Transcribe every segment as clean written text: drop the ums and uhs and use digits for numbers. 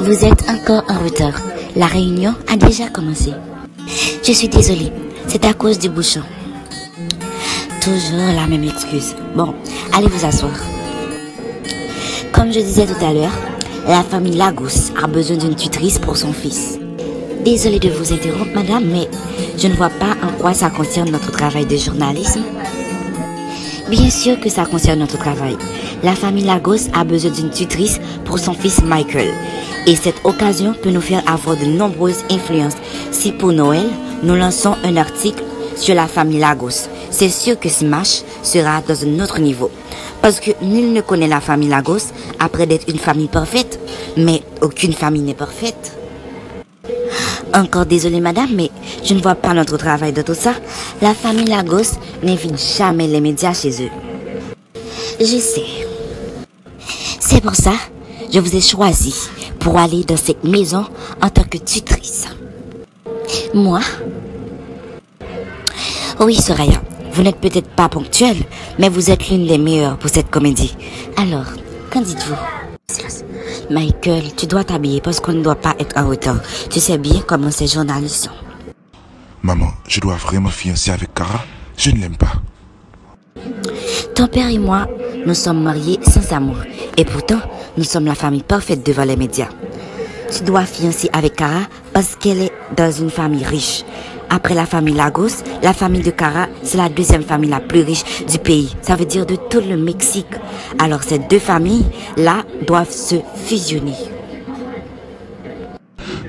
Vous êtes encore en retard. La réunion a déjà commencé. Je suis désolée, c'est à cause du bouchon. Toujours la même excuse. Bon, allez vous asseoir. Comme je disais tout à l'heure, la famille Lagos a besoin d'une tutrice pour son fils. Désolée de vous interrompre, madame, mais je ne vois pas en quoi ça concerne notre travail de journalisme. Bien sûr que ça concerne notre travail. La famille Lagos a besoin d'une tutrice pour son fils Michael. Et cette occasion peut nous faire avoir de nombreuses influences. Si pour Noël, nous lançons un article sur la famille Lagos, c'est sûr que Smash sera dans un autre niveau. Parce que nul ne connaît la famille Lagos après d'être une famille parfaite. Mais aucune famille n'est parfaite. Encore désolée madame, mais je ne vois pas notre travail de tout ça. La famille Lagos n'invite jamais les médias chez eux. Je sais. C'est pour ça que je vous ai choisi pour aller dans cette maison en tant que tutrice. Moi? Oui, Soraya, vous n'êtes peut-être pas ponctuelle, mais vous êtes l'une des meilleures pour cette comédie. Alors, qu'en dites-vous? Michael, tu dois t'habiller parce qu'on ne doit pas être en retard. Tu sais bien comment ces journalistes sont. Maman, je dois vraiment fiancer avec Cara. Je ne l'aime pas. Ton père et moi, nous sommes mariés sans amour. Et pourtant, nous sommes la famille parfaite devant les médias. Tu dois fiancer avec Cara parce qu'elle est dans une famille riche. Après la famille Lagos, la famille de Cara, c'est la deuxième famille la plus riche du pays. Ça veut dire de tout le Mexique. Alors ces deux familles-là doivent se fusionner.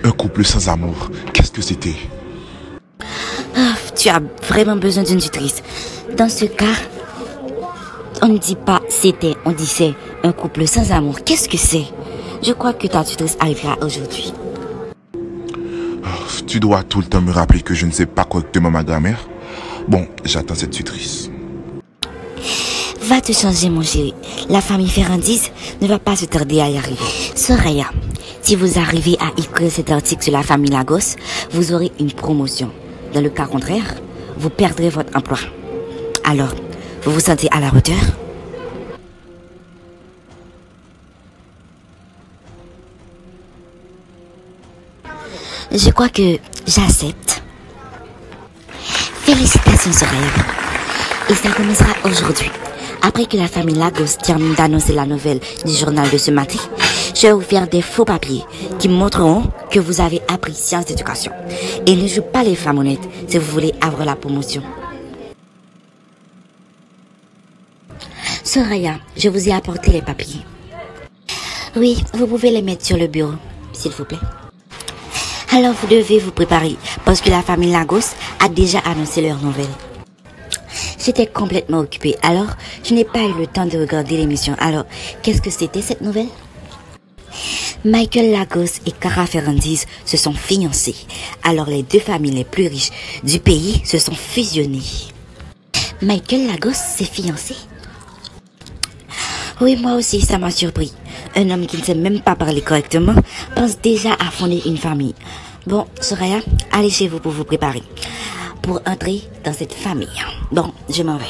Un couple sans amour, qu'est-ce que c'était? Tu as vraiment besoin d'une tutrice. Dans ce cas, on ne dit pas c'était, on dit c'est un couple sans amour. Qu'est-ce que c'est? Je crois que ta tutrice arrivera aujourd'hui. Tu dois tout le temps me rappeler que je ne sais pas correctement ma grammaire. Bon, j'attends cette tutrice. Va te changer, mon chéri. La famille Ferrandis ne va pas se tarder à y arriver. Soraya, si vous arrivez à écrire cet article sur la famille Lagos, vous aurez une promotion. Dans le cas contraire, vous perdrez votre emploi. Alors, vous vous sentez à la hauteur? Je crois que j'accepte. Félicitations, Soraya. Et ça commencera aujourd'hui. Après que la famille Lagos termine d'annoncer la nouvelle du journal de ce matin, je vais vous faire des faux papiers qui montreront que vous avez appris sciences d'éducation. Et ne jouez pas les femmes honnêtes si vous voulez avoir la promotion. Soraya, je vous ai apporté les papiers. Oui, vous pouvez les mettre sur le bureau, s'il vous plaît. Alors vous devez vous préparer parce que la famille Lagos a déjà annoncé leur nouvelle. J'étais complètement occupée, alors je n'ai pas eu le temps de regarder l'émission. Alors, qu'est-ce que c'était cette nouvelle? Michael Lagos et Cara Ferrandis se sont fiancés. Alors les deux familles les plus riches du pays se sont fusionnées. Michael Lagos s'est fiancé? Oui, moi aussi, ça m'a surpris. Un homme qui ne sait même pas parler correctement pense déjà à fonder une famille. Bon, Soraya, allez chez vous pour vous préparer. Pour entrer dans cette famille. Bon, je m'en vais.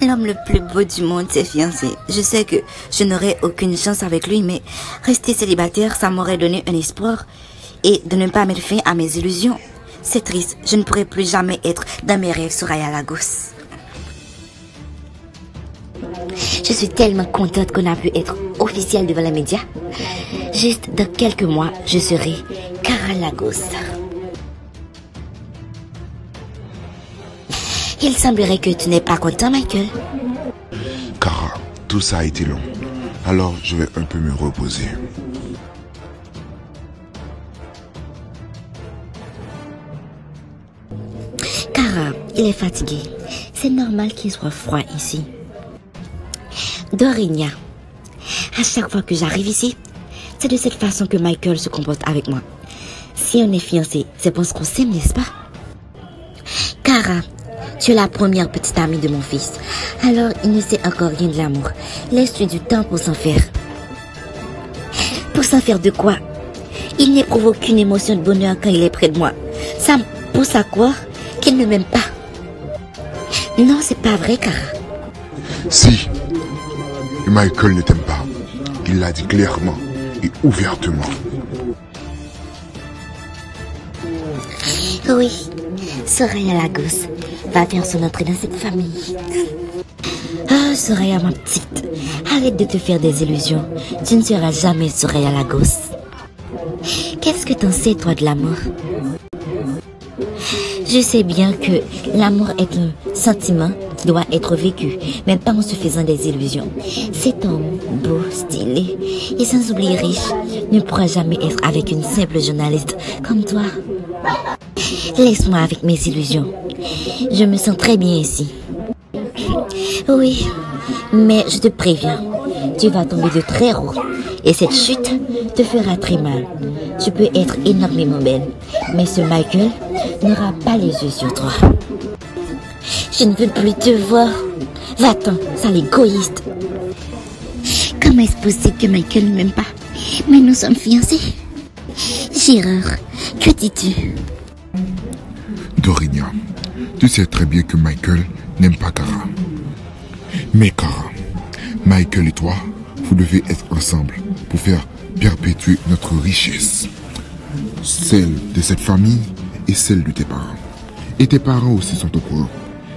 L'homme le plus beau du monde s'est fiancé. Je sais que je n'aurai aucune chance avec lui, mais rester célibataire, ça m'aurait donné un espoir et de ne pas mettre fin à mes illusions. C'est triste, je ne pourrai plus jamais être dans mes rêves, Soraya Lagos. Je suis tellement contente qu'on a pu être officiel devant les médias. Juste dans quelques mois, je serai Cara Lagos. Il semblerait que tu n'es pas content, Michael. Cara, tout ça a été long. Alors, je vais un peu me reposer. Cara, il est fatigué. C'est normal qu'il soit froid ici. Dorinia, à chaque fois que j'arrive ici, c'est de cette façon que Michael se comporte avec moi. Si on est fiancés, c'est parce qu'on s'aime, n'est-ce pas? Cara, tu es la première petite amie de mon fils. Alors, il ne sait encore rien de l'amour. Laisse-lui du temps pour s'en faire. Pour s'en faire de quoi? Il n'éprouve aucune émotion de bonheur quand il est près de moi. Ça me pousse à croire qu'il ne m'aime pas. Non, c'est pas vrai, Cara. Si, Michael ne t'aime pas. Il l'a dit clairement et ouvertement. Oui, Soraya Lagos va faire son entrée dans cette famille. Ah, Soraya, ma petite, arrête de te faire des illusions. Tu ne seras jamais Soraya Lagos. Qu'est-ce que t'en sais, toi, de l'amour? Je sais bien que l'amour est un sentiment qui doit être vécu, mais pas en se faisant des illusions. Cet homme, beau, stylé et sans oublier riche, ne pourra jamais être avec une simple journaliste comme toi. Laisse-moi avec mes illusions. Je me sens très bien ici. Oui, mais je te préviens, tu vas tomber de très haut et cette chute te fera très mal. Tu peux être énormément belle, mais ce Michael n'aura pas les yeux sur toi. Je ne veux plus te voir. Va-t'en, sale égoïste. Comment est-ce possible que Michael ne m'aime pas? Mais nous sommes fiancés. Gérard, que dis-tu? Dorinia, tu sais très bien que Michael n'aime pas Cara. Mais Cara, Michael et toi, vous devez être ensemble pour faire perpétuer notre richesse. Celle de cette famille et celle de tes parents. Et tes parents aussi sont au courant.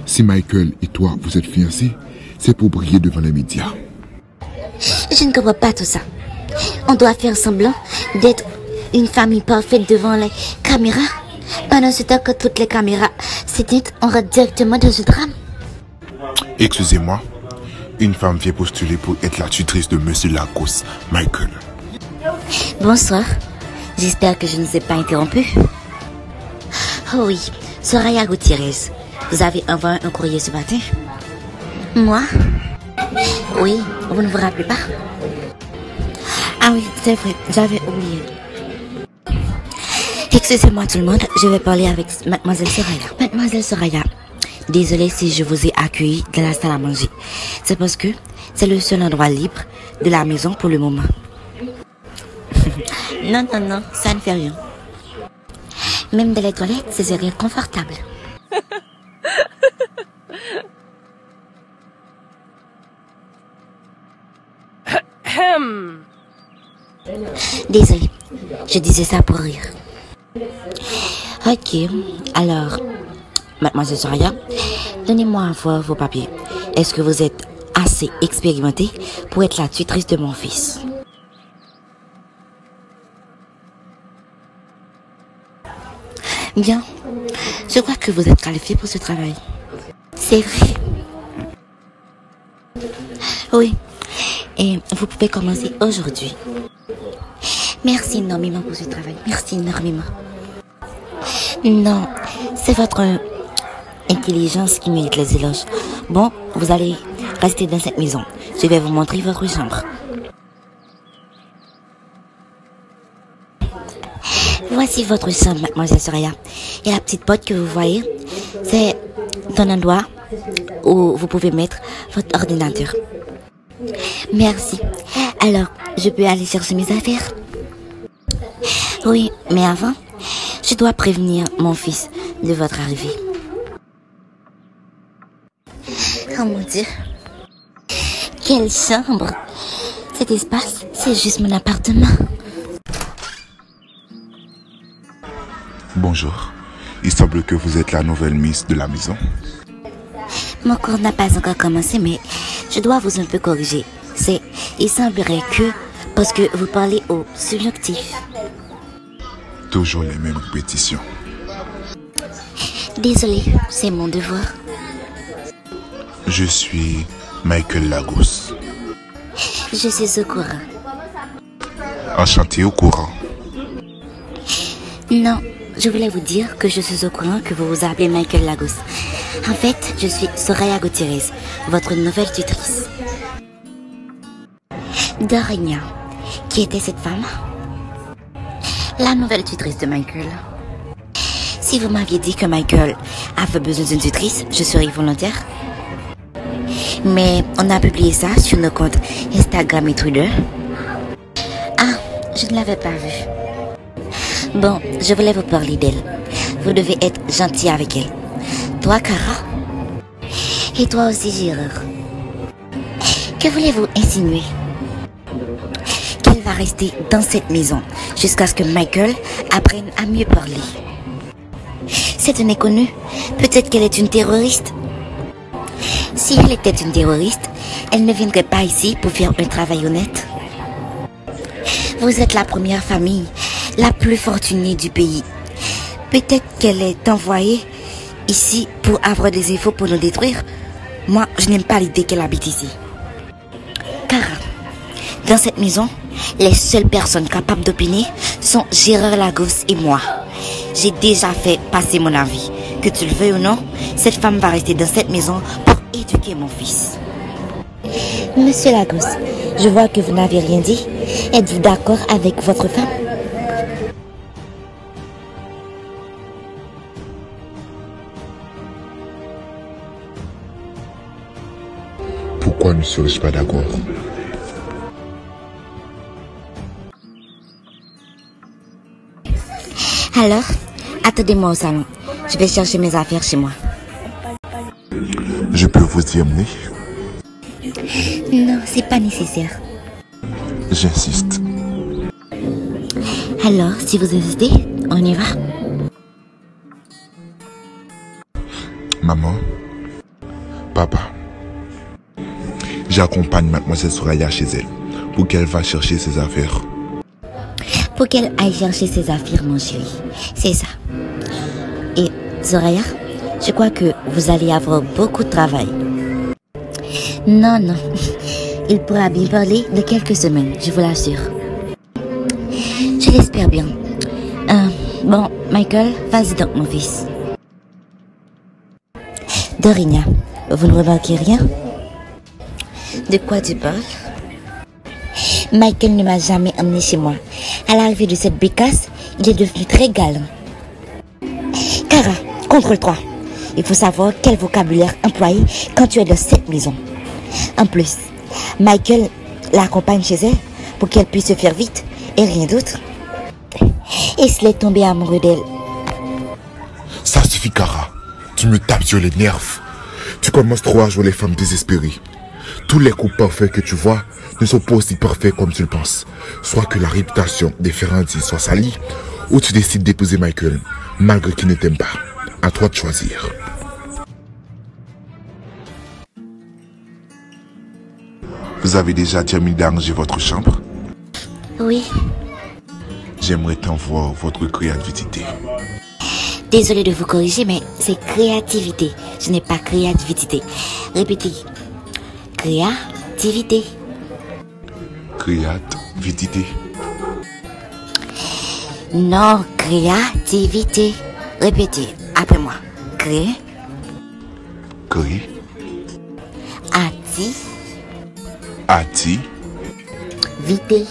Si Michael et toi vous êtes fiancés, c'est pour briller devant les médias. Je ne comprends pas tout ça. On doit faire semblant d'être une famille parfaite devant les caméras. Pendant ce temps que toutes les caméras s'éteignent, on rentre directement dans un drame. Excusez-moi, une femme vient postuler pour être la tutrice de Monsieur Lagos, Michael. Bonsoir. J'espère que je ne vous ai pas interrompu. Oh oui, Soraya Gutiérrez. Vous avez envoyé un courrier ce matin? Moi? Oui, vous ne vous rappelez pas? Ah oui, c'est vrai, j'avais oublié. Excusez-moi tout le monde, je vais parler avec Mademoiselle Soraya. Mademoiselle Soraya, désolée si je vous ai accueilli dans la salle à manger. C'est parce que c'est le seul endroit libre de la maison pour le moment. Non, non, non, ça ne fait rien. Même dans les toilettes, ce serait confortable. Désolée, je disais ça pour rire. Ok, alors, Mademoiselle Soraya, donnez-moi à voir vos papiers. Est-ce que vous êtes assez expérimentée pour être la tutrice de mon fils? Bien, je crois que vous êtes qualifiée pour ce travail. C'est vrai. Oui, et vous pouvez commencer aujourd'hui. Merci énormément pour ce travail. Merci énormément. Non, c'est votre intelligence qui mérite les éloges. Bon, vous allez rester dans cette maison. Je vais vous montrer votre chambre. Voici votre chambre, Mademoiselle Soraya. Et la petite porte que vous voyez, c'est un endroit où vous pouvez mettre votre ordinateur. Merci. Alors, je peux aller chercher mes affaires? Oui, mais avant, je dois prévenir mon fils de votre arrivée. Oh mon Dieu. Quelle chambre! Cet espace, c'est juste mon appartement. Bonjour. Il semble que vous êtes la nouvelle Miss de la maison. Mon cours n'a pas encore commencé, mais je dois vous un peu corriger. Il semblerait que, parce que vous parlez au subjonctif. Toujours les mêmes répétitions. Désolée, c'est mon devoir. Je suis Michael Lagos. Je suis au courant. Enchanté au courant. Non, je voulais vous dire que je suis au courant que vous vous appelez Michael Lagos. En fait, je suis Soraya Gutiérrez, votre nouvelle tutrice. Dorinia, qui était cette femme? La nouvelle tutrice de Michael. Si vous m'aviez dit que Michael avait besoin d'une tutrice, je serais volontaire. Mais on a publié ça sur nos comptes Instagram et Twitter. Ah, je ne l'avais pas vue. Bon, je voulais vous parler d'elle. Vous devez être gentil avec elle. Toi, Cara. Et toi aussi, Gérard. Que voulez-vous insinuer? rester dans cette maison jusqu'à ce que Michael apprenne à mieux parler. C'est une inconnue. Peut-être qu'elle est une terroriste. Si elle était une terroriste, elle ne viendrait pas ici pour faire un travail honnête. Vous êtes la première famille, la plus fortunée du pays. Peut-être qu'elle est envoyée ici pour avoir des infos pour nous détruire. Moi, je n'aime pas l'idée qu'elle habite ici. Car dans cette maison, les seules personnes capables d'opiner sont Gérard Lagos et moi. J'ai déjà fait passer mon avis. Que tu le veuilles ou non, cette femme va rester dans cette maison pour éduquer mon fils. Monsieur Lagos, je vois que vous n'avez rien dit. Êtes-vous d'accord avec votre femme? Pourquoi ne serais-je pas d'accord? Alors, attendez-moi au salon. Je vais chercher mes affaires chez moi. Je peux vous y emmener? Non, c'est pas nécessaire. J'insiste. Alors, si vous insistez, on y va. Maman, papa, j'accompagne mademoiselle Soraya chez elle pour qu'elle va chercher ses affaires. Pour qu'elle aille chercher ses affaires, mon chéri. C'est ça. Et Soraya, je crois que vous allez avoir beaucoup de travail. Non, non. Il pourra bien parler de quelques semaines, je vous l'assure. Je l'espère bien. Bon, Michael, vas-y donc, mon fils. Dorina, vous ne remarquez rien? De quoi tu parles? Michael ne m'a jamais emmené chez moi. À l'arrivée de cette bécasse, il est devenu très galant. Kara, contrôle-toi. Il faut savoir quel vocabulaire employer quand tu es dans cette maison. En plus, Michael l'accompagne chez elle pour qu'elle puisse se faire vite et rien d'autre. Et s'il est tombé amoureux d'elle? Ça suffit, Kara. Tu me tapes sur les nerfs. Tu commences trop à jouer les femmes désespérées. Tous les coups parfaits que tu vois ne sont pas aussi parfaits comme tu le penses. Soit que la réputation des Ferrandi soit salie, ou tu décides d'épouser Michael, malgré qu'il ne t'aime pas. À toi de choisir. Vous avez déjà terminé d'arranger votre chambre? Oui. J'aimerais tant voir votre créativité. Désolée de vous corriger, mais c'est créativité. Ce n'est pas créativité. Répétez. Créativité. Créativité. Non, créativité. Répétez, après moi. Cré. Cré. Ati. Ati. Vité.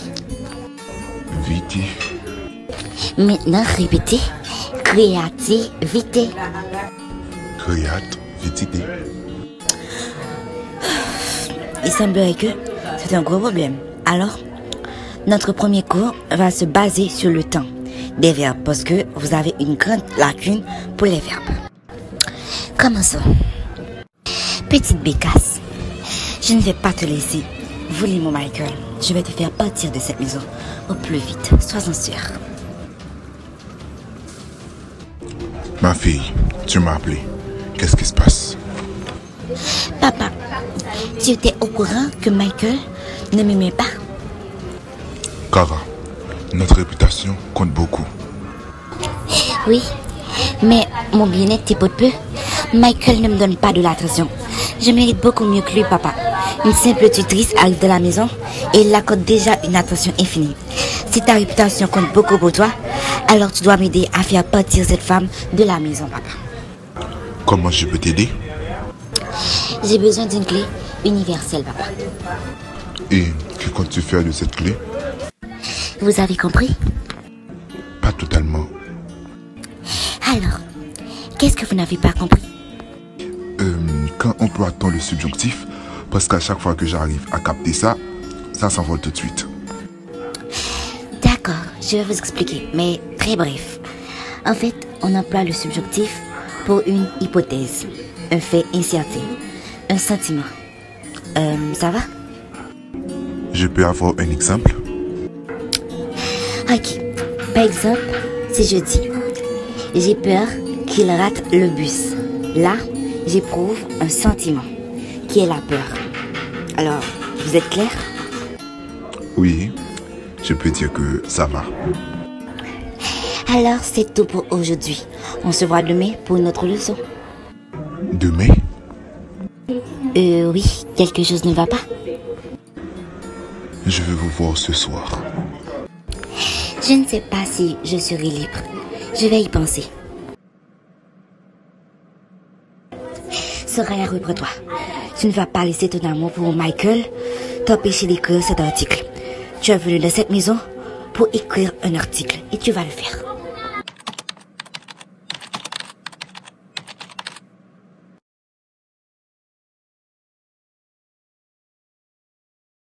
Vité. Maintenant, répétez. Créativité. Créativité. Il semblerait que c'est un gros problème. Alors, notre premier cours va se baser sur le temps des verbes parce que vous avez une grande lacune pour les verbes. Commençons. Petite bécasse, je ne vais pas te laisser voler mon Michael. Je vais te faire partir de cette maison au plus vite. Sois-en sûr. Ma fille, tu m'as appelé. Qu'est-ce qui se passe? Papa, tu étais au courant que Michael ne m'aimait pas? Kara, notre réputation compte beaucoup. Oui, mais mon bien-être est peu de peu. Michael ne me donne pas de l'attention. Je mérite beaucoup mieux que lui, papa. Une simple tutrice arrive de la maison et il accorde déjà une attention infinie. Si ta réputation compte beaucoup pour toi, alors tu dois m'aider à faire partir cette femme de la maison, papa. Comment je peux t'aider? J'ai besoin d'une clé universelle, papa. Et que comptes-tu faire de cette clé? Vous avez compris? Pas totalement. Alors, qu'est-ce que vous n'avez pas compris? Quand emploie-t-on le subjonctif? Parce qu'à chaque fois que j'arrive à capter ça, ça s'envole tout de suite. D'accord, je vais vous expliquer, mais très bref. En fait, on emploie le subjonctif pour une hypothèse, un fait incertain, un sentiment. Ça va? Je peux avoir un exemple? Ok, par exemple, si je dis, j'ai peur qu'il rate le bus. Là, j'éprouve un sentiment, qui est la peur. Alors, vous êtes clair? Oui, je peux dire que ça va. Alors, c'est tout pour aujourd'hui. On se voit demain pour une autre leçon. Demain? Oui, quelque chose ne va pas. Je veux vous voir ce soir. Je ne sais pas si je serai libre. Je vais y penser. Soraya, reprends-toi. Tu ne vas pas laisser ton amour pour Michael t'empêcher d'écrire cet article. Tu es venu dans cette maison pour écrire un article et tu vas le faire.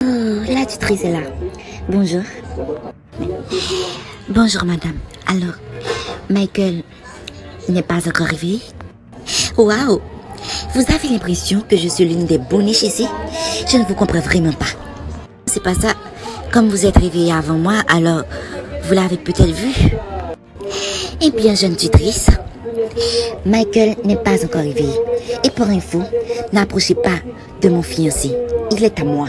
Oh, la tutrice est là. Bonjour. Bonjour, madame. Alors, Michael n'est pas encore arrivé? Waouh! Vous avez l'impression que je suis l'une des boniches ici? Je ne vous comprends vraiment pas. C'est pas ça. Comme vous êtes réveillée avant moi, alors vous l'avez peut-être vu. Eh bien, jeune tutrice, Michael n'est pas encore réveillé. Et pour info, n'approchez pas de mon fiancé. Il est à moi.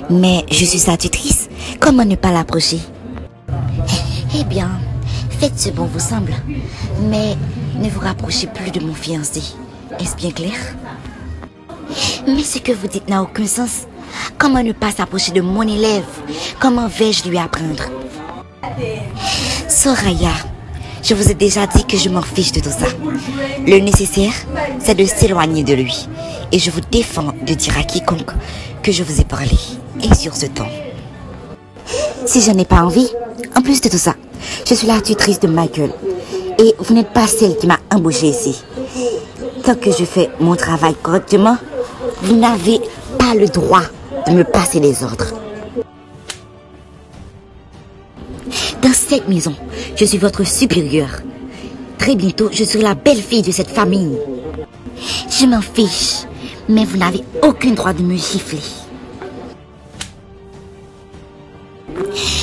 Mais je suis sa tutrice. Comment ne pas l'approcher? Eh bien, faites ce bon vous semble. Mais ne vous rapprochez plus de mon fiancé. Est-ce bien clair? Mais ce que vous dites n'a aucun sens. Comment ne pas s'approcher de mon élève? Comment vais-je lui apprendre? Soraya, je vous ai déjà dit que je m'en fiche de tout ça. Le nécessaire, c'est de s'éloigner de lui. Et je vous défends de dire à quiconque que je vous ai parlé. Et sur ce ton. Si je n'ai pas envie, en plus de tout ça, je suis la tutrice de Michael. Et vous n'êtes pas celle qui m'a embauchée ici. Tant que je fais mon travail correctement, vous n'avez pas le droit de me passer les ordres. Dans cette maison, je suis votre supérieure. Très bientôt, je serai la belle-fille de cette famille. Je m'en fiche, mais vous n'avez aucun droit de me gifler.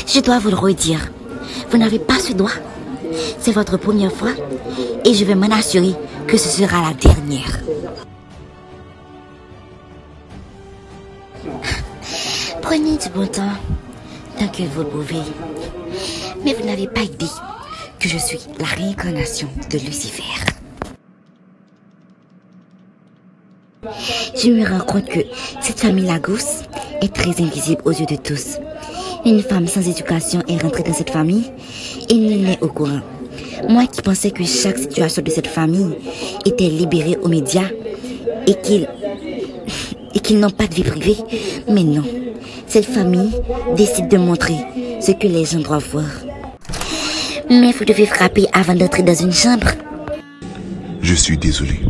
Je dois vous le redire. Vous n'avez pas ce droit. C'est votre première fois et je vais m'en assurer que ce sera la dernière. Prenez du bon temps tant que vous le pouvez. Mais vous n'avez pas idée que je suis la réincarnation de Lucifer. Je me rends compte que cette famille Lagos est très invisible aux yeux de tous. Une femme sans éducation est rentrée dans cette famille et nul n'est au courant. Moi qui pensais que chaque situation de cette famille était libérée aux médias et qu'ils n'ont pas de vie privée, mais non. Cette famille décide de montrer ce que les gens doivent voir. Mais vous devez frapper avant d'entrer dans une chambre. Je suis désolé,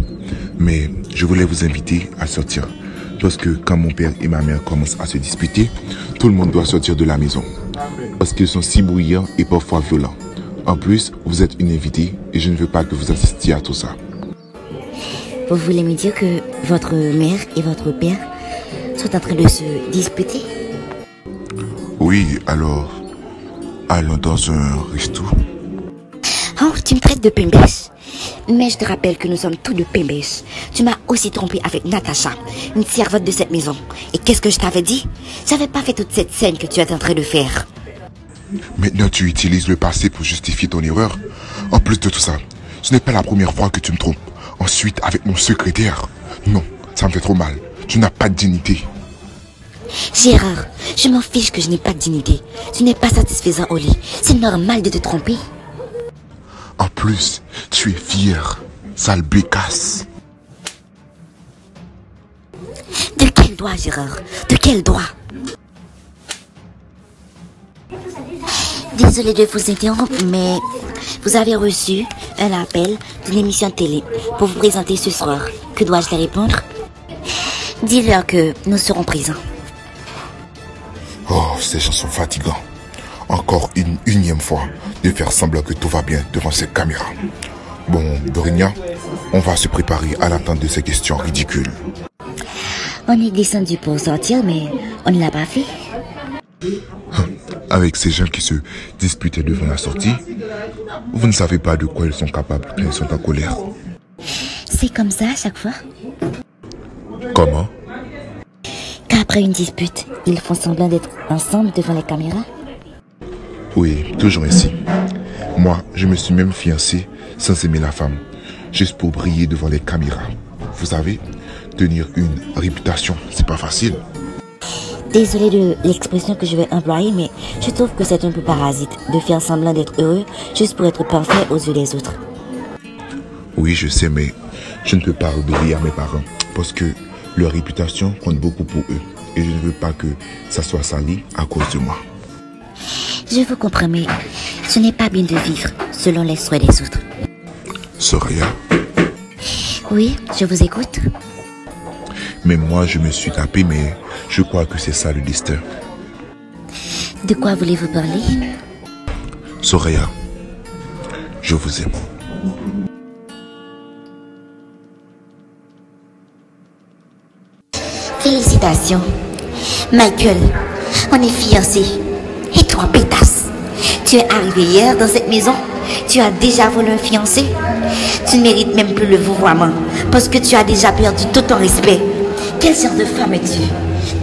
mais je voulais vous inviter à sortir. Parce que quand mon père et ma mère commencent à se disputer, tout le monde doit sortir de la maison. Parce qu'ils sont si bruyants et parfois violents. En plus, vous êtes une invitée et je ne veux pas que vous assistiez à tout ça. Vous voulez me dire que votre mère et votre père sont en train de se disputer? Oui, alors, allons dans un resto. Oh, tu me traites de pimbèche. Mais je te rappelle que nous sommes tous de pimbèche. Tu m'as aussi trompé avec Natacha, une servante de cette maison. Et qu'est-ce que je t'avais dit? J'avais pas fait toute cette scène que tu es en train de faire. Maintenant, tu utilises le passé pour justifier ton erreur. En plus de tout ça, ce n'est pas la première fois que tu me trompes. Ensuite, avec mon secrétaire. Non, ça me fait trop mal. Tu n'as pas de dignité. Gérard, je m'en fiche que je n'ai pas de dignité. Tu n'es pas satisfaisant au lit. C'est normal de te tromper. En plus, tu es fière, sale bécasse. De quel droit, Gérard? De quel droit? Désolée de vous interrompre, mais vous avez reçu un appel d'une émission de télé pour vous présenter ce soir. Que dois-je leur répondre? Dis-leur que nous serons présents. Oh, ces gens sont fatigants. Encore une unième fois de faire semblant que tout va bien devant ces caméras. Bon, Dorinia, on va se préparer à l'attente de ces questions ridicules. On est descendu pour sortir, mais on ne l'a pas fait. avec ces gens qui se disputaient devant la sortie. Vous ne savez pas de quoi ils sont capables quand ils sont en colère. C'est comme ça à chaque fois? Comment? Qu'après une dispute, ils font semblant d'être ensemble devant les caméras? Oui, toujours ainsi. Moi, je me suis même fiancé sans aimer la femme, juste pour briller devant les caméras. Vous savez, tenir une réputation, c'est pas facile. Désolée de l'expression que je vais employer, mais je trouve que c'est un peu parasite de faire semblant d'être heureux juste pour être parfait aux yeux des autres. Oui, je sais, mais je ne peux pas obéir à mes parents parce que leur réputation compte beaucoup pour eux et je ne veux pas que ça soit sali à cause de moi. Je vous comprends, mais ce n'est pas bien de vivre selon les souhaits des autres. Soraya, Oui, je vous écoute. mais moi je me suis tapé, mais je crois que c'est ça le destin. De quoi voulez-vous parler? Soraya, je vous aime. Félicitations. Michael, on est fiancés. Et toi, pétasse, tu es arrivé hier dans cette maison. Tu as déjà volé un fiancé. Tu ne mérites même plus le vouvoiement parce que tu as déjà perdu tout ton respect. Quelle sorte de femme es-tu?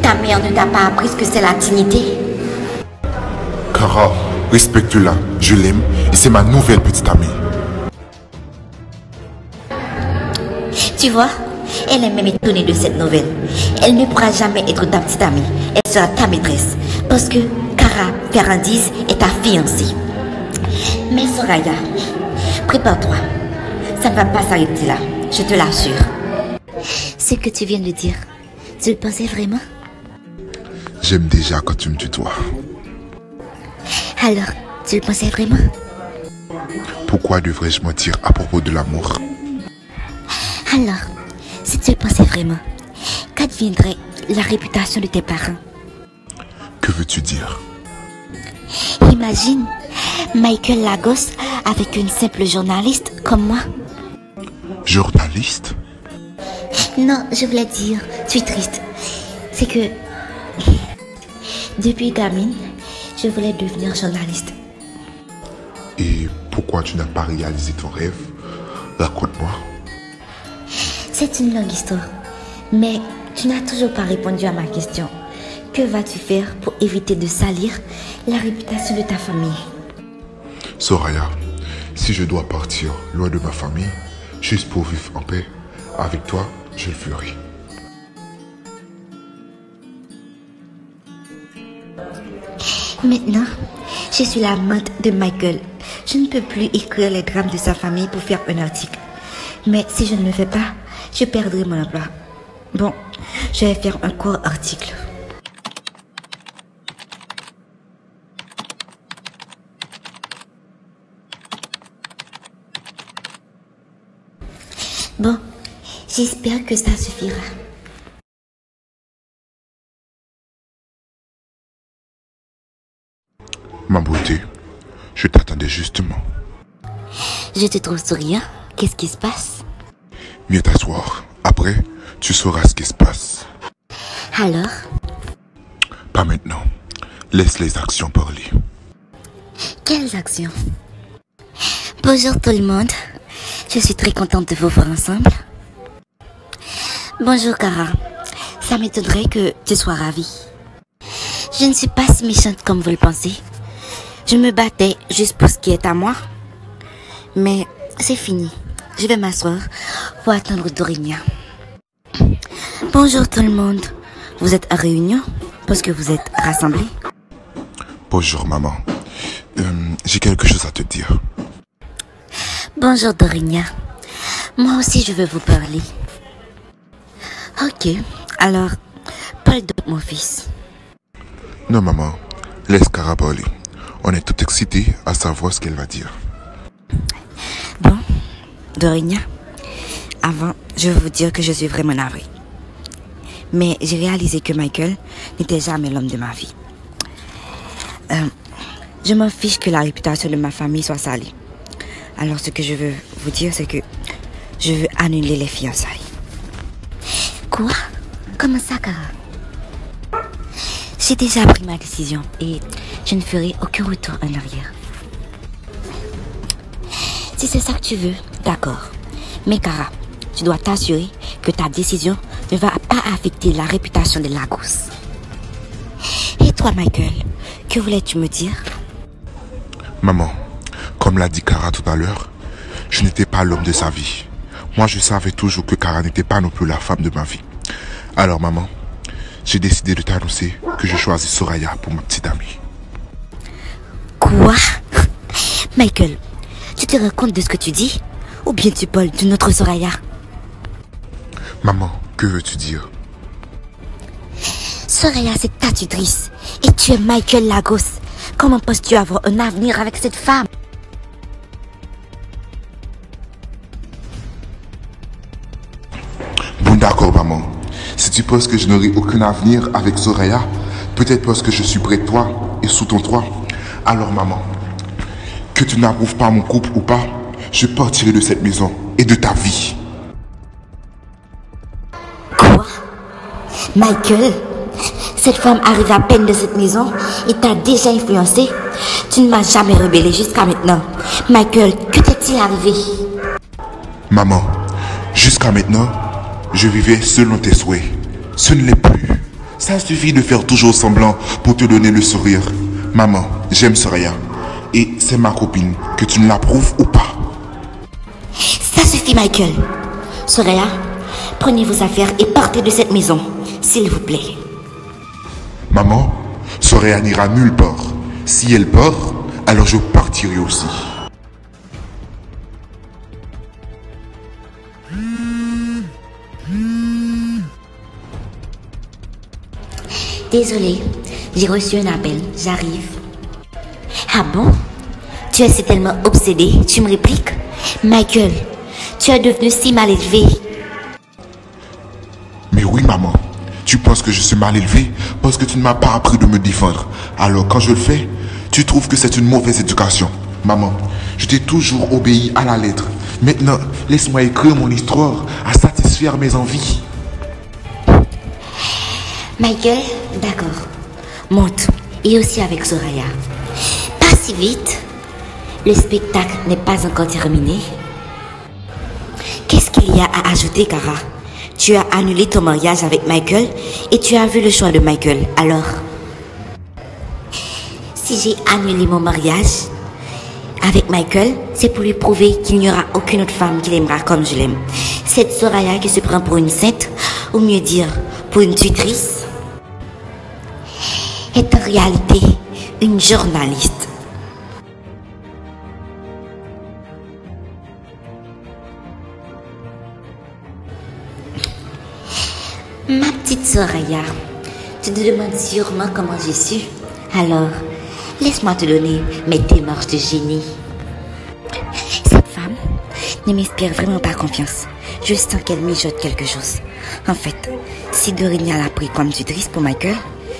Ta mère ne t'a pas appris ce que c'est la dignité? Cara, respecte-la, je l'aime et c'est ma nouvelle petite amie. Tu vois, elle est même étonnée de cette nouvelle. Elle ne pourra jamais être ta petite amie. Elle sera ta maîtresse. Parce que Cara Ferrandise est ta fiancée. Mais Soraya, prépare-toi. Ça ne va pas s'arrêter là, je te l'assure. Ce que tu viens de dire, tu le pensais vraiment? J'aime déjà quand tu me tutoies. Alors, tu le pensais vraiment? Pourquoi devrais-je mentir à propos de l'amour? Alors, si tu le pensais vraiment, qu'adviendrait la réputation de tes parents? Que veux-tu dire? Imagine Michael Lagos avec une simple journaliste comme moi. Journaliste? Non, je voulais dire, tu es triste. C'est que depuis gamine, je voulais devenir journaliste. Et pourquoi tu n'as pas réalisé ton rêve? Raconte-moi. C'est une longue histoire, mais tu n'as toujours pas répondu à ma question. Que vas-tu faire pour éviter de salir la réputation de ta famille? Soraya, si je dois partir loin de ma famille, juste pour vivre en paix, avec toi, je le ferai. Maintenant, je suis l'amante de Michael. Je ne peux plus écrire les drames de sa famille pour faire un article. Mais si je ne le fais pas, je perdrai mon emploi. Bon, je vais faire un court article. Bon, j'espère que ça suffira. Ma beauté, je t'attendais justement. Je te trouve souriant. Qu'est-ce qui se passe? Mieux t'asseoir. Après, tu sauras ce qui se passe. Alors? Pas maintenant. Laisse les actions parler. Quelles actions? Bonjour tout le monde. Je suis très contente de vous voir ensemble. Bonjour Cara. Ça m'étonnerait que tu sois ravie. Je ne suis pas si méchante comme vous le pensez. Je me battais juste pour ce qui est à moi. Mais c'est fini. Je vais m'asseoir pour attendre Dorinia. Bonjour tout le monde. Vous êtes à réunion parce que vous êtes rassemblés? Bonjour maman. J'ai quelque chose à te dire. Bonjour Dorinia. Moi aussi je veux vous parler. Ok, alors, parle de mon fils. Non maman, laisse Cara parler. On est tout excités à savoir ce qu'elle va dire. Bon, Dorinia, avant, je veux vous dire que je suis vraiment navrée. Mais j'ai réalisé que Michael n'était jamais l'homme de ma vie. Je m'en fiche que la réputation de ma famille soit salie. Alors ce que je veux vous dire, c'est que je veux annuler les fiançailles. Quoi? Comment ça, Cara? J'ai déjà pris ma décision et je ne ferai aucun retour en arrière. Si c'est ça que tu veux, d'accord. Mais Kara, tu dois t'assurer que ta décision ne va pas affecter la réputation de Lagos. Et toi, Michael, que voulais-tu me dire? Maman, comme l'a dit Kara tout à l'heure, je n'étais pas l'homme de sa vie. Moi, je savais toujours que Kara n'était pas non plus la femme de ma vie. Alors, maman, j'ai décidé de t'annoncer que je choisis Soraya pour ma petite amie. Quoi? Michael, tu te rends compte de ce que tu dis? Ou bien tu parles d'une autre Soraya? Maman, que veux-tu dire? Soraya, c'est ta tutrice. Et tu es Michael Lagos. Comment penses-tu avoir un avenir avec cette femme? Bon, d'accord, maman. Si tu penses que je n'aurai aucun avenir avec Soraya, peut-être parce que je suis près de toi et sous ton toit. Alors, maman, que tu n'approuves pas mon couple ou pas, je partirai de cette maison et de ta vie. Quoi? Michael, cette femme arrive à peine de cette maison et t'a déjà influencé. Tu ne m'as jamais rebellé jusqu'à maintenant. Michael, que t'est-il arrivé? Maman, jusqu'à maintenant, je vivais selon tes souhaits. Ce ne l'est plus. Ça suffit de faire toujours semblant pour te donner le sourire. Maman, j'aime Soraya. Et c'est ma copine, que tu ne l'approuves ou pas. Ça suffit, Michael. Soraya, prenez vos affaires et partez de cette maison, s'il vous plaît. Maman, Soraya n'ira nulle part. Si elle part, alors je partirai aussi. Désolée, j'ai reçu un appel, j'arrive. Ah bon? Tu es si tellement obsédé, tu me répliques? Michael, tu es devenu si mal élevé. Mais oui, maman. Tu penses que je suis mal élevé parce que tu ne m'as pas appris de me défendre. Alors quand je le fais, tu trouves que c'est une mauvaise éducation. Maman, je t'ai toujours obéi à la lettre. Maintenant, laisse-moi écrire mon histoire à satisfaire mes envies. Michael, d'accord. Monte, et aussi avec Soraya. Pas si vite. Le spectacle n'est pas encore terminé. Qu'est-ce qu'il y a à ajouter, Kara? Tu as annulé ton mariage avec Michael et tu as vu le choix de Michael. Alors, si j'ai annulé mon mariage avec Michael, c'est pour lui prouver qu'il n'y aura aucune autre femme qui l'aimera comme je l'aime. Cette Soraya qui se prend pour une sainte, ou mieux dire, pour une tutrice, est en réalité une journaliste. Ma petite Soraya, tu te demandes sûrement comment j'ai su. Alors, laisse-moi te donner mes démarches de génie. Cette femme ne m'inspire vraiment pas confiance. Je sens qu'elle mijote quelque chose. En fait, si Dorina l'a pris comme tutrice pour Michael,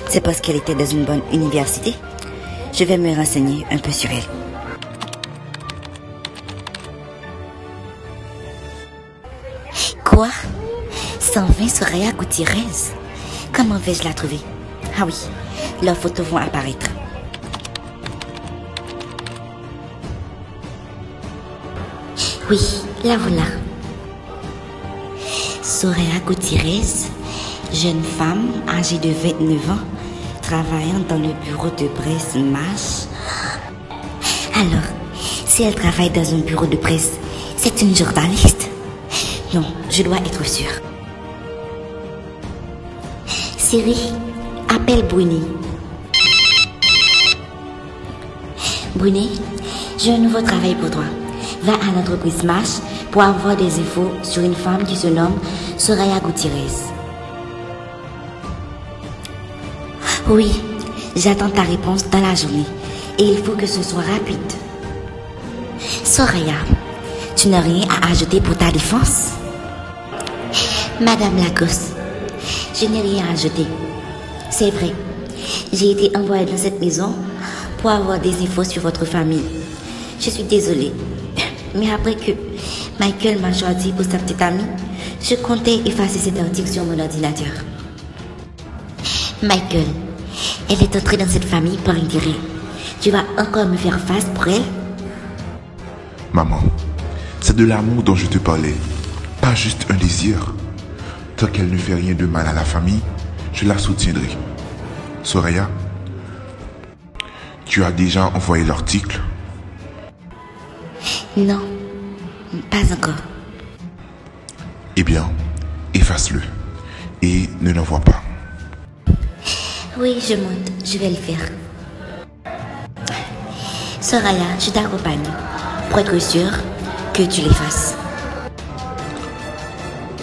c'est parce qu'elle était dans une bonne université. Je vais me renseigner un peu sur elle. Quoi? 120 Soraya Gutiérrez? Comment vais-je la trouver? Ah oui, leurs photos vont apparaître. Oui, la voilà. Soraya Gutiérrez, jeune femme âgée de 29 ans, travaillant dans le bureau de presse MASH. Alors, si elle travaille dans un bureau de presse, c'est une journaliste? Non, je dois être sûre. Siri, appelle Bruni. Bruni, j'ai un nouveau travail pour toi. Va à l'entreprise MASH pour avoir des infos sur une femme qui se nomme Soraya Gutiérrez. Oui, j'attends ta réponse dans la journée et il faut que ce soit rapide. Soraya, tu n'as rien à ajouter pour ta défense? Madame Lagos, je n'ai rien à ajouter. C'est vrai, j'ai été envoyée dans cette maison pour avoir des infos sur votre famille. Je suis désolée, mais après que Michael m'a choisi pour sa petite amie, je comptais effacer cet article sur mon ordinateur. Michael, Elle est entrée dans cette famille par intérêt. Tu vas encore me faire face pour elle? Maman, c'est de l'amour dont je te parlais, pas juste un désir. Tant qu'elle ne fait rien de mal à la famille, je la soutiendrai. Soraya, tu as déjà envoyé l'article? Non, pas encore. Eh bien, efface-le et ne l'envoie pas. Oui, je monte, je vais le faire. Soraya, je t'accompagne pour être sûr que tu l'effaces.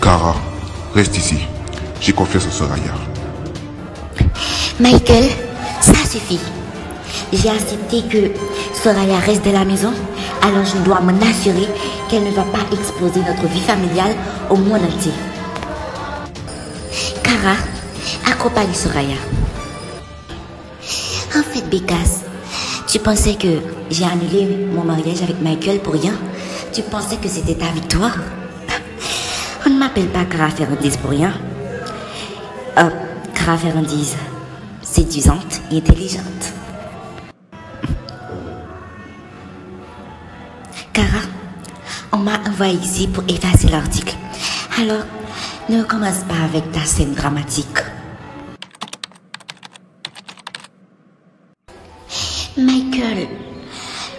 Kara, reste ici. J'ai confiance en Soraya. Michael, ça suffit. J'ai accepté que Soraya reste de la maison, alors je dois m'en assurer qu'elle ne va pas exposer notre vie familiale au monde entier. Kara, accompagne Soraya. En fait, Bécasse, tu pensais que j'ai annulé mon mariage avec Michael pour rien? Tu pensais que c'était ta victoire? On ne m'appelle pas Kara Ferrandise pour rien. Kara Ferrandise, séduisante et intelligente. Kara, on m'a envoyé ici pour effacer l'article. Alors, ne commence pas avec ta scène dramatique. Michael,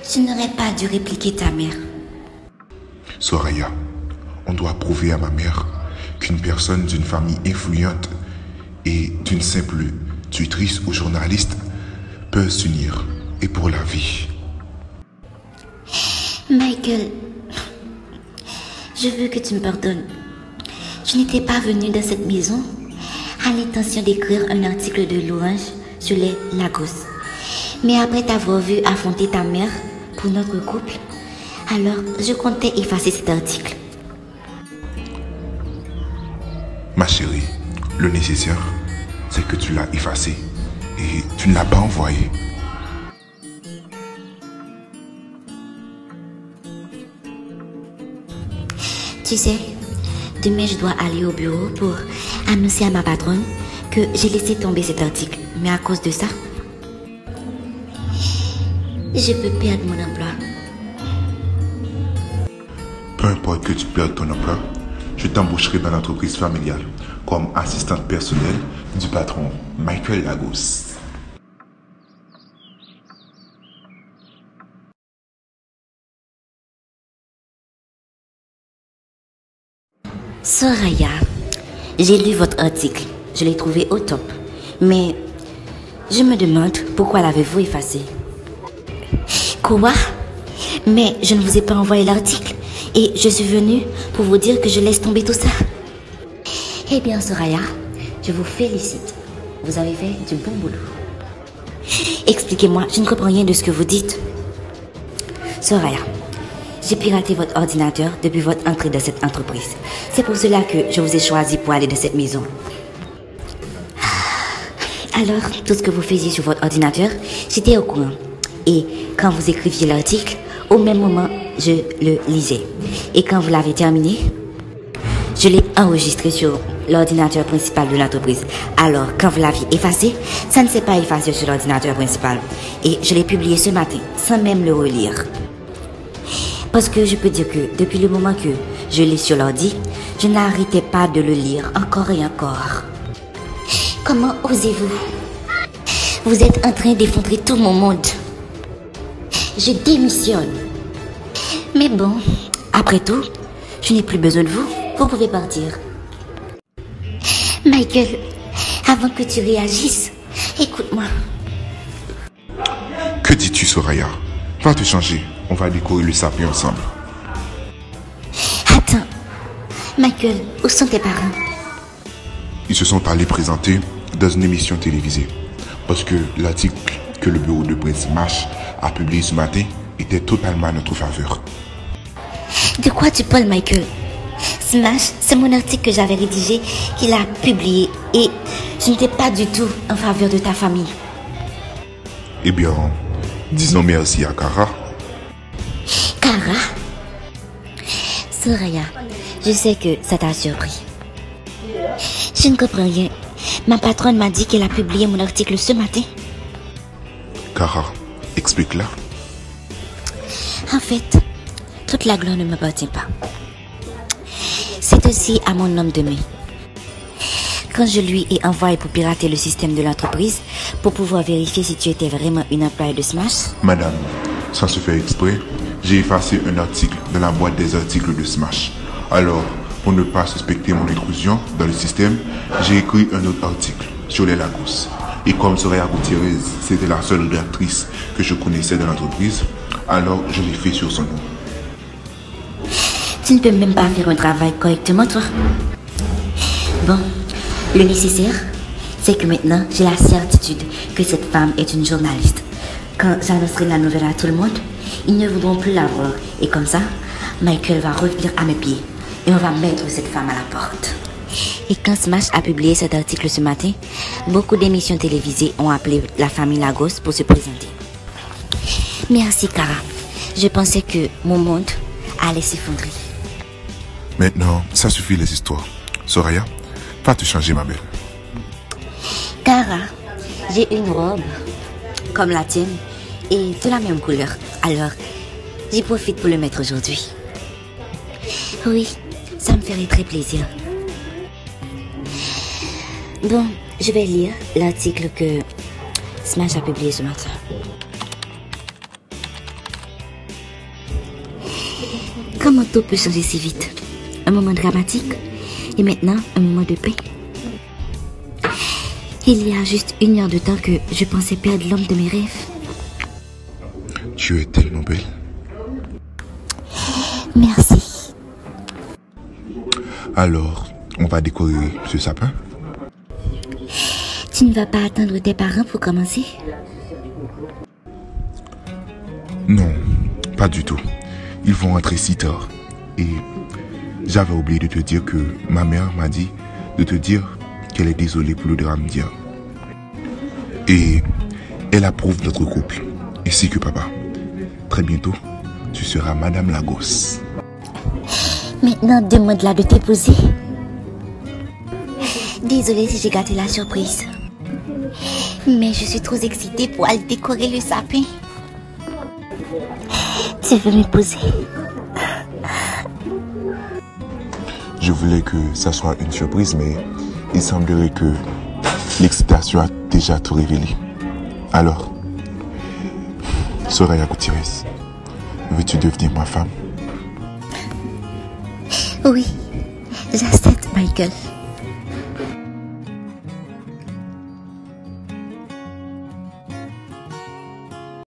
je n'aurais pas dû répliquer ta mère. Soraya, on doit prouver à ma mère qu'une personne d'une famille influente et d'une simple tutrice ou journaliste peut s'unir, et pour la vie. Michael, je veux que tu me pardonnes. Je n'étais pas venue dans cette maison à l'intention d'écrire un article de louange sur les Lagos. Mais après t'avoir vu affronter ta mère pour notre couple, alors je comptais effacer cet article. Ma chérie, le nécessaire, c'est que tu l'as effacé et tu ne l'as pas envoyé. Tu sais, demain je dois aller au bureau pour annoncer à ma patronne que j'ai laissé tomber cet article. Mais à cause de ça, je peux perdre mon emploi. Peu importe que tu perdes ton emploi, je t'embaucherai dans l'entreprise familiale comme assistante personnelle du patron Michael Lagos. Soraya, j'ai lu votre article. Je l'ai trouvé au top. Mais je me demande pourquoi l'avez-vous effacé? Quoi? Mais je ne vous ai pas envoyé l'article et je suis venue pour vous dire que je laisse tomber tout ça. Eh bien, Soraya, je vous félicite. Vous avez fait du bon boulot. Expliquez-moi, je ne comprends rien de ce que vous dites. Soraya, j'ai piraté votre ordinateur depuis votre entrée dans cette entreprise. C'est pour cela que je vous ai choisi pour aller dans cette maison. Alors, tout ce que vous faisiez sur votre ordinateur, j'étais au courant. Et quand vous écriviez l'article, au même moment, je le lisais. Et quand vous l'avez terminé, je l'ai enregistré sur l'ordinateur principal de l'entreprise. Alors, quand vous l'aviez effacé, ça ne s'est pas effacé sur l'ordinateur principal. Et je l'ai publié ce matin, sans même le relire. Parce que je peux dire que depuis le moment que je l'ai sur l'ordi, je n'arrêtais pas de le lire encore et encore. Comment osez-vous? Vous êtes en train d'effondrer tout mon monde. Je démissionne. Mais bon, après tout, je n'ai plus besoin de vous. Vous pouvez partir. Michael, avant que tu réagisses, écoute-moi. Que dis-tu, Soraya? Va te changer. On va décorer le sapin ensemble. Attends. Michael, où sont tes parents? Ils se sont allés présenter dans une émission télévisée. Parce que l'article que le bureau de Prince Mash a publié ce matin était totalement à notre faveur. De quoi tu parles, Michael? Smash, c'est mon article que j'avais rédigé qu'il a publié et je n'étais pas du tout en faveur de ta famille. Eh bien, disons merci à Kara. Kara? Soraya, je sais que ça t'a surpris. Je ne comprends rien, Ma patronne m'a dit qu'elle a publié mon article ce matin. Cara, explique-la. En fait, toute la gloire ne m'appartient pas. C'est aussi à mon homme de main. Quand je lui ai envoyé pour pirater le système de l'entreprise, pour pouvoir vérifier si tu étais vraiment une employée de Smash. Madame, sans se faire exprès, j'ai effacé un article dans la boîte des articles de Smash. Alors, pour ne pas suspecter mon intrusion dans le système, j'ai écrit un autre article sur les Lagos. Et comme Soraya Gutiérrez, c'était la seule rédactrice que je connaissais dans l'entreprise, alors je l'ai fait sur son nom. Tu ne peux même pas faire un travail correctement, toi. Bon, le nécessaire, c'est que maintenant, j'ai la certitude que cette femme est une journaliste. Quand j'annoncerai la nouvelle à tout le monde, ils ne voudront plus la voir. Et comme ça, Michael va revenir à mes pieds. Et on va mettre cette femme à la porte. Et quand Smash a publié cet article ce matin, beaucoup d'émissions télévisées ont appelé la famille Lagos pour se présenter. Merci, Cara. Je pensais que mon monde allait s'effondrer. Maintenant, ça suffit les histoires. Soraya, va te changer, ma belle. Cara, j'ai une robe comme la tienne et de la même couleur. Alors, j'y profite pour le mettre aujourd'hui. Oui, ça me ferait très plaisir. Bon, je vais lire l'article que Smash a publié ce matin. Comment tout peut changer si vite? Un moment dramatique et maintenant un moment de paix. Il y a juste 1 heure de temps que je pensais perdre l'homme de mes rêves. Tu es tellement belle. Merci. Alors, on va décorer ce sapin? Tu ne vas pas attendre tes parents pour commencer? Non, pas du tout. Ils vont rentrer si tard. Et j'avais oublié de te dire que ma mère m'a dit de te dire qu'elle est désolée pour le drame d'hier. Et elle approuve notre couple, ainsi que papa. Très bientôt, tu seras Madame Lagos. Maintenant, demande-la de t'épouser. Désolée si j'ai gâté la surprise. Mais je suis trop excitée pour aller décorer le sapin. Tu veux m'épouser? Je voulais que ça soit une surprise, mais il semblerait que l'excitation a déjà tout révélé. Alors, Soraya Gutiérrez, veux-tu devenir ma femme? Oui, j'accepte, Michael.